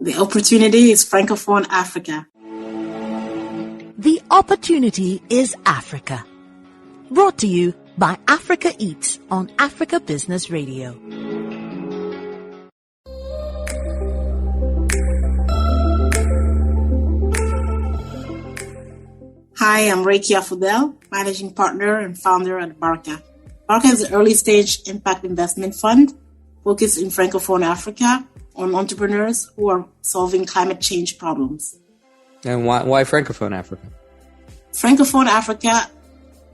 The opportunity is Francophone Africa. The opportunity is Africa. Brought to you by Africa Eats on Africa Business Radio. Hi, I'm Rekia Foustin, Managing Partner and Founder at Barka. Barka is an early-stage impact investment fund focused in Francophone Africa on entrepreneurs who are solving climate change problems. And why Francophone Africa? Francophone Africa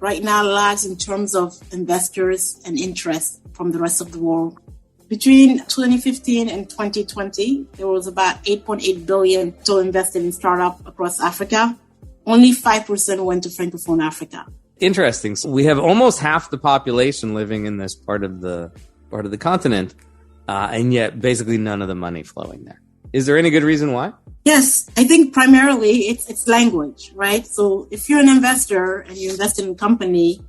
right now lags in terms of investors and interest from the rest of the world. Between 2015 and 2020, there was about 8.8 billion total invested in startups across Africa. Only 5% went to Francophone Africa. Interesting. So we have almost half the population living in this part of the continent, and yet basically none of the money flowing there. Is there any good reason why? Yes, I think primarily it's language, right? So if you're an investor and you invest in a company,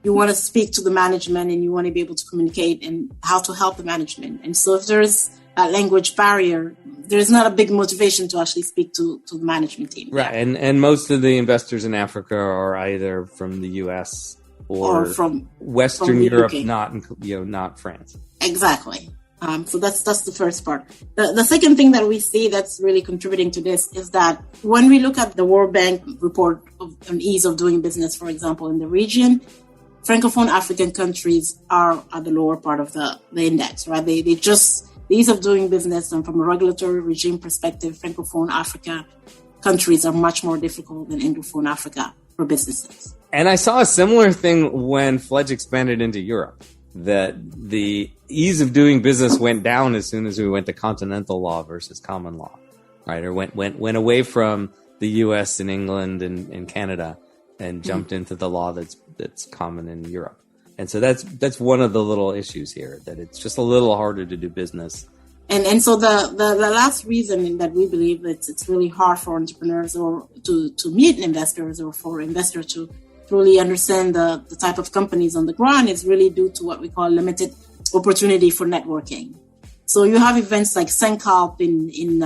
you want to speak to the management and you want to be able to communicate and how to help the management. And so if there's a language barrier, there's not a big motivation to actually speak to the management team. Right. And most of the investors in Africa are either from the US or from Western Europe, UK. not France. Exactly. So that's the first part. The second thing that we see that's really contributing to this is that when we look at the World Bank report on ease of doing business, for example, in the region, Francophone African countries are at the lower part of the index, right? They just, the ease of doing business and from a regulatory regime perspective, Francophone Africa countries are much more difficult than Anglophone Africa for businesses. And I saw a similar thing when Fledge expanded into Europe, that the ease of doing business went down as soon as we went to continental law versus common law, right? Or went away from the US and England and Canada and jumped into the law that's common in Europe. And so that's one of the little issues here, that it's just a little harder to do business. And so the last reason that we believe that it's really hard for entrepreneurs or to meet investors or for investors to really understand the type of companies on the ground is really due to what we call limited opportunity for networking. So you have events like Senkalp in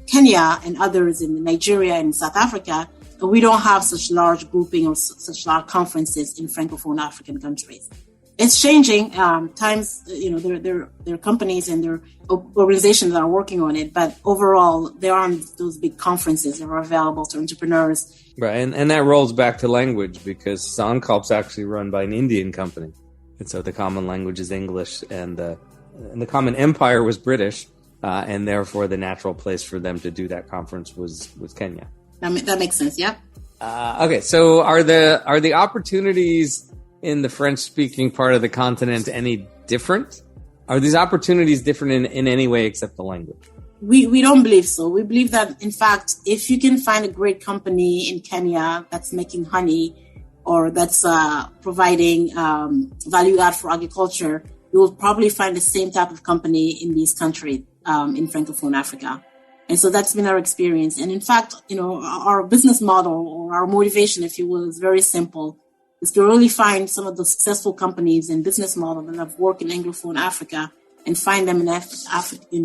Kenya and others in Nigeria and South Africa, but we don't have such large grouping or such large conferences in Francophone African countries. It's changing. Times, there are companies and there are organizations that are working on it, but overall, there aren't those big conferences that are available to entrepreneurs. Right, and that rolls back to language because Sankalp's actually run by an Indian company, and so the common language is English, and the common empire was British, and therefore the natural place for them to do that conference was Kenya. That makes sense. Yeah. Okay, so are the opportunities in the French-speaking part of the continent any different? Are these opportunities different in any way except the language? We don't believe so. We believe that, in fact, if you can find a great company in Kenya that's making honey or that's providing value add for agriculture, you will probably find the same type of company in these countries in Francophone Africa. And so that's been our experience. And in fact, our business model or our motivation, if you will, is very simple. Is to really find some of the successful companies and business models that have worked in Anglophone Africa and find them in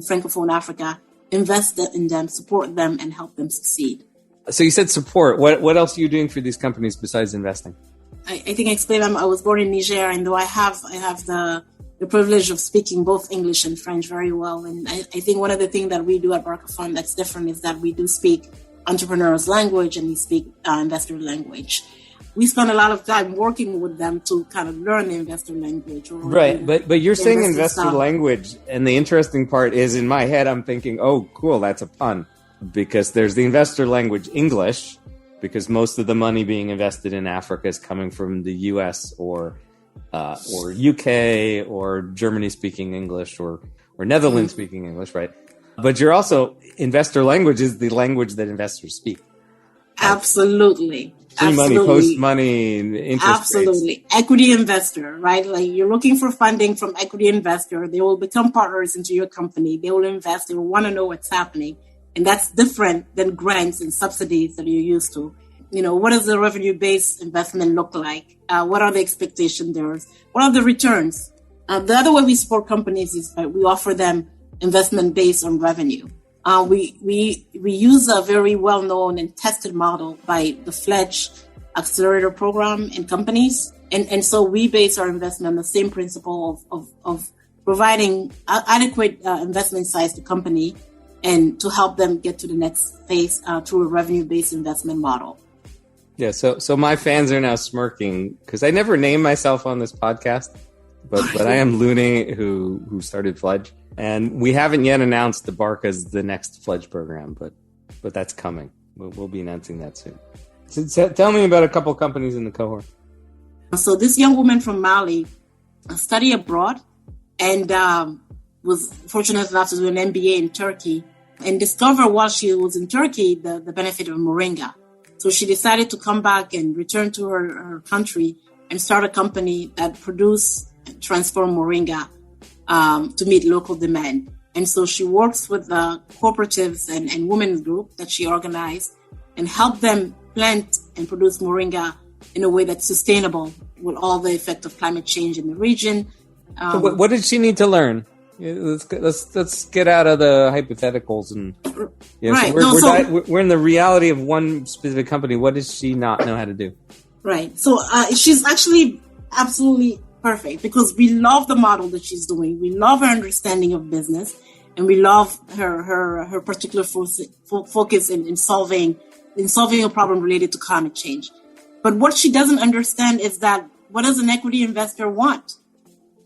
Francophone Africa, invest in them, support them, and help them succeed. So you said support. What else are you doing for these companies besides investing? I think I explained I was born in Niger, and though I have the privilege of speaking both English and French very well. And I think one of the things that we do at Barka Fund that's different is that we do speak entrepreneurs' language and we speak investor language. We spend a lot of time working with them to kind of learn the investor language. Right, but you're saying investor language, and the interesting part is in my head I'm thinking, oh, cool, that's a pun, because there's the investor language English, because most of the money being invested in Africa is coming from the US or UK or Germany speaking English or Netherlands speaking English, right? But you're also, investor language is the language that investors speak. Absolutely. Pre-money, post-money, interest Absolutely. rates. Equity investor, right? Like you're looking for funding from equity investor. They will become partners into your company. They will invest. They will want to know what's happening. And that's different than grants and subsidies that you're used to. What does the revenue-based investment look like? What are the expectations there? What are the returns? The other way we support companies is that we offer them investment based on revenue. we use a very well-known and tested model by the Fledge Accelerator Program in companies. And so we base our investment on the same principle of providing adequate investment size to company and to help them get to the next phase through a revenue-based investment model. Yeah, so my fans are now smirking because I never named myself on this podcast, but I am Looney who started Fledge, and we haven't yet announced the Barka's the next Fledge program, but that's coming. We'll be announcing that soon. So tell me about a couple companies in the cohort. So this young woman from Mali studied abroad and was fortunate enough to do an MBA in Turkey and discovered while she was in Turkey the benefit of moringa. So she decided to come back and return to her country and start a company that produce and transform moringa to meet local demand. And so she works with the cooperatives and women's group that she organized and help them plant and produce moringa in a way that's sustainable with all the effect of climate change in the region. So what did she need to learn? Let's get out of the hypotheticals and right. So we're in the reality of one specific company. What does she not know how to do? Right. So she's actually absolutely perfect because we love the model that she's doing. We love her understanding of business, and we love her particular focus in solving a problem related to climate change. But what she doesn't understand is that what does an equity investor want?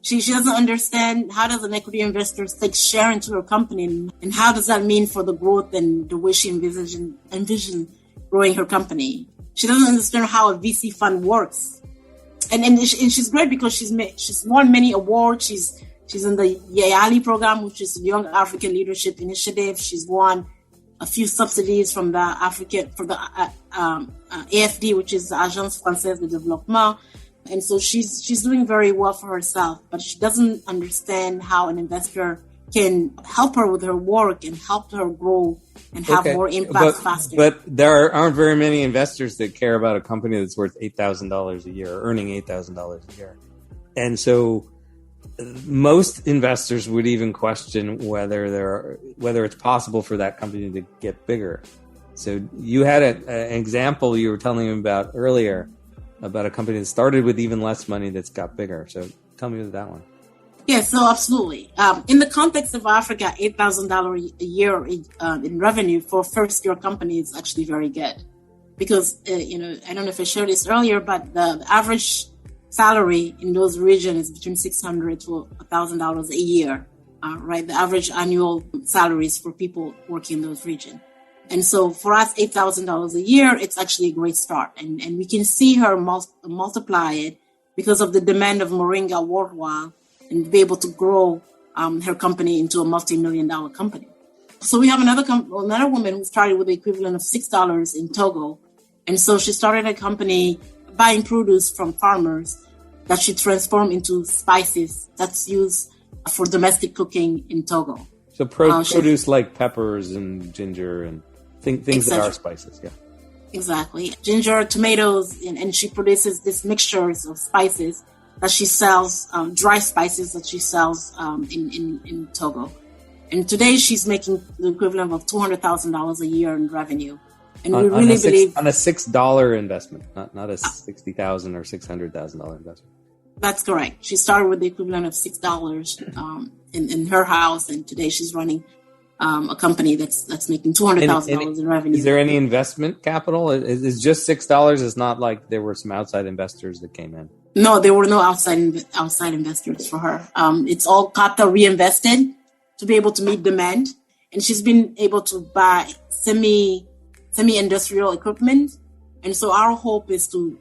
She doesn't understand how does an equity investor take share into her company and how does that mean for the growth and the way she envision growing her company. She doesn't understand how a VC fund works. And she's great because she's won many awards. She's in the YALI program, which is Young African Leadership Initiative. She's won a few subsidies from the AFD, which is the Agence Française de Développement. And so she's doing very well for herself, but she doesn't understand how an investor can help her with her work and help her grow and have more impact faster. But there aren't very many investors that care about a company that's worth $8,000 a year, or earning $8,000 a year. And so most investors would even question whether it's possible for that company to get bigger. So you had an example you were telling me about earlier about a company that started with even less money that's got bigger. So tell me about that one. Yes, so absolutely. In the context of Africa, $8,000 a year in revenue for a first-year company is actually very good. Because, I don't know if I shared this earlier, but the average salary in those regions is between $600 to $1,000 a year, right? The average annual salaries for people working in those regions. And so for us, $8,000 a year, it's actually a great start. And we can see her multiply it because of the demand of moringa worldwide and be able to grow her company into a multi-million-dollar company. So we have another woman who started with the equivalent of $6 in Togo. And so she started a company buying produce from farmers that she transformed into spices that's used for domestic cooking in Togo. So produce like peppers and ginger and things that are spices, yeah. Exactly. Ginger, tomatoes, and she produces these mixtures of spices that she sells, dry spices that she sells in Togo. And today she's making the equivalent of $200,000 a year in revenue. And we really believe on a $6 investment, not a $60,000 or $600,000 investment. That's correct. She started with the equivalent of $6 in her house, and today she's running a company that's making $200,000 in revenue. Is there any investment capital? Is just $6? It's not like there were some outside investors that came in. No, there were no outside investors for her. It's all capital reinvested to be able to meet demand, and she's been able to buy semi-industrial equipment. And so our hope is to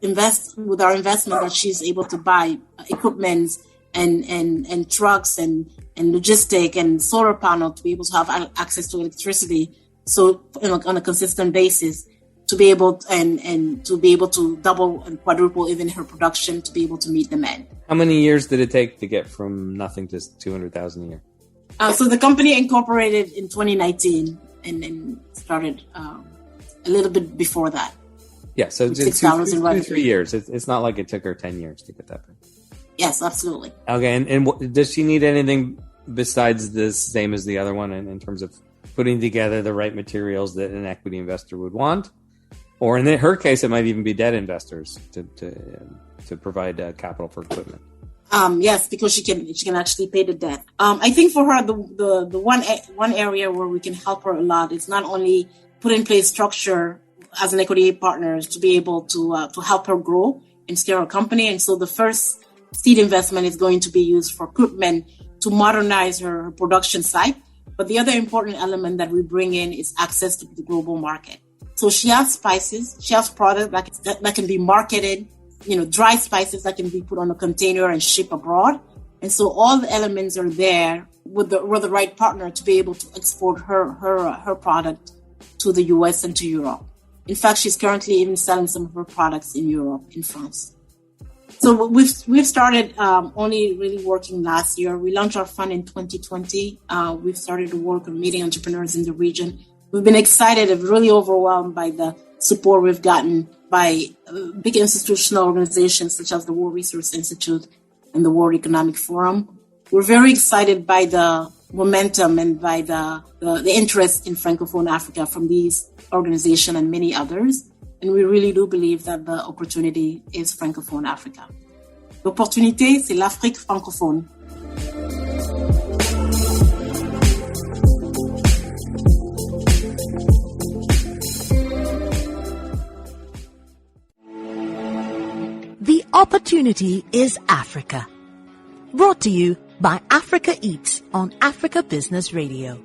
invest with our investment that she's able to buy equipment and trucks and logistic and solar panel to be able to have access to electricity. So on a consistent basis to be able to double and quadruple even her production to be able to meet demand. How many years did it take to get from nothing to $200,000 a year? So the company incorporated in 2019 and started a little bit before that. Yeah, so it's $6 in 2-3 years. It's not like it took her 10 years to get that big. Yes, absolutely. Okay, and does she need anything besides the same as the other one in terms of putting together the right materials that an equity investor would want. Or in her case, it might even be debt investors to provide capital for equipment. Yes, because she can actually pay the debt. I think for her, the one area where we can help her a lot is not only put in place structure as an equity partner to be able to help her grow and scale her company. And so the first seed investment is going to be used for equipment to modernize her production site. But the other important element that we bring in is access to the global market. So she has spices, she has products that can be marketed, dry spices that can be put on a container and shipped abroad. And so all the elements are there with the right partner to be able to export her product to the US and to Europe. In fact, she's currently even selling some of her products in Europe, in France. So we've started only really working last year. We launched our fund in 2020. We've started to work on meeting entrepreneurs in the region. We've been excited and really overwhelmed by the support we've gotten by big institutional organizations such as the World Resource Institute and the World Economic Forum. We're very excited by the momentum and by the interest in Francophone Africa from these organizations and many others. And we really do believe that the opportunity is Francophone Africa. L'opportunité, c'est l'Afrique francophone. The opportunity is Africa. Brought to you by Africa Eats on Africa Business Radio.